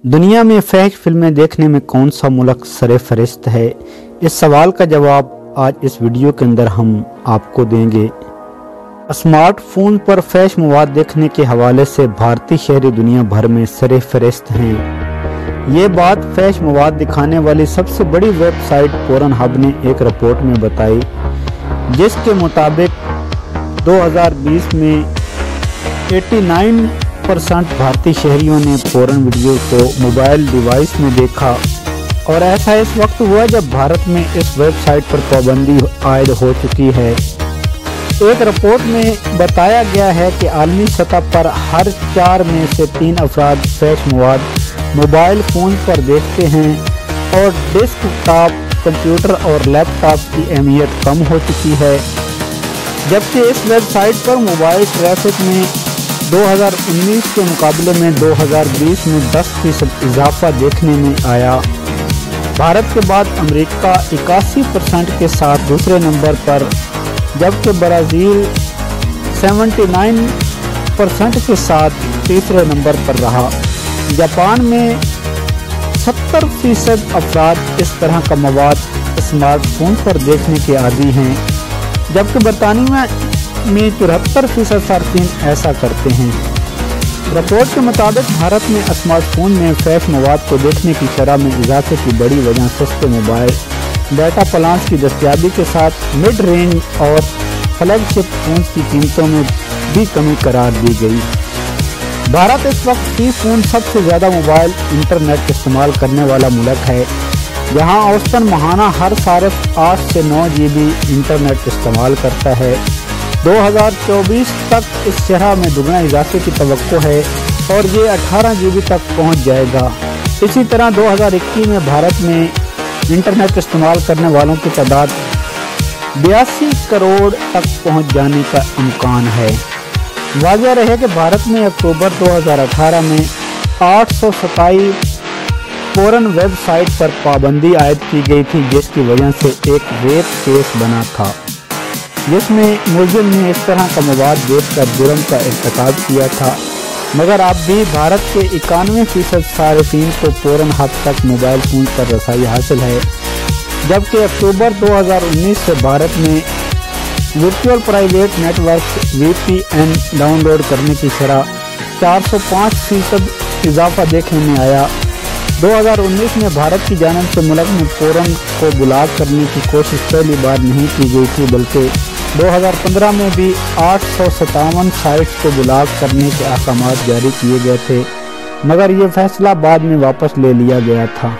दुनिया में फैश फिल्में देखने में कौन सा मुल्क सरे फहरिस्त है? इस सवाल का जवाब आज इस वीडियो के अंदर हम आपको देंगे। स्मार्टफोन पर फैश मवाद देखने के हवाले से भारतीय शहरी दुनिया भर में सरे फहरिस्त हैं। ये बात फैश मवाद दिखाने वाली सबसे बड़ी वेबसाइट पोर्नहब ने एक रिपोर्ट में बताई, जिसके मुताबिक 2020 में 89% भारतीय शहरियों ने पोर्न वीडियो को मोबाइल डिवाइस में देखा और ऐसा इस वक्त हुआ जब भारत में इस वेबसाइट पर पाबंदी आयद हो चुकी है। एक रिपोर्ट में बताया गया है कि आलमी सतह पर हर 4 में से 3 अफराद फैश मवाद मोबाइल फ़ोन पर देखते हैं और डेस्कटॉप कंप्यूटर और लैपटॉप की अहमियत कम हो चुकी है। जबकि इस वेबसाइट पर मोबाइल ट्रैफिक में 2019 के मुकाबले में 2020 में 10% इजाफा देखने में आया। भारत के बाद अमेरिका 81% के साथ दूसरे नंबर पर, जबकि ब्राज़ील 79% के साथ तीसरे नंबर पर रहा। जापान में 70% अफराद इस तरह का मवाद स्मार्टफोन पर देखने के आदी हैं, जबकि बरतानिया में 74% सार्फिन ऐसा करते हैं। रिपोर्ट के मुताबिक भारत में स्मार्टफोन में फैश मवाद को देखने की शरह में इजाफे की बड़ी वजह सस्ते मोबाइल डाटा प्लान्स की दस्तयाबी के साथ मिड रेंज और फ्लैगशिप फोन की कीमतों में भी कमी करार दी गई। भारत इस वक्त की फ़ोन सबसे ज़्यादा मोबाइल इंटरनेट इस्तेमाल करने वाला मुल्क है, जहां औसतन माहाना हर सारिफ 8 से 9 GB इंटरनेट इस्तेमाल करता है। 2024 तक इस शरह में दुगना इजाफे की तवक्को है और ये 18 GB तक पहुंच जाएगा। इसी तरह 2021 में भारत में इंटरनेट इस्तेमाल करने वालों की तादाद 82 करोड़ तक पहुंच जाने का इम्कान है। वाज़ेह रहे कि भारत में अक्टूबर 2018 में 827 पोर्न वेबसाइट पर पाबंदी आयद की गई थी, जिसकी वजह से एक रेप केस बना था, जिसमें मुलजिम ने इस तरह का मवाद देखकर जुर्म का इर्तिकाब किया था। मगर अब भी भारत के 91% सारिफीन को पोर्नहब तक मोबाइल फ़ोन पर रसाई हासिल है, जबकि अक्टूबर 2019 से भारत में virtual private network VPN download करने की शरह 405% इजाफा देखने में आया। 2019 में भारत की जानिब से मुल्क में पोर्न को ब्लॉक करने की कोशिश पहली बार नहीं की गई थी, बल्कि 2015 में भी 857 साइट्स को ब्लॉक करने के अहकाम जारी किए गए थे, मगर ये फैसला बाद में वापस ले लिया गया था।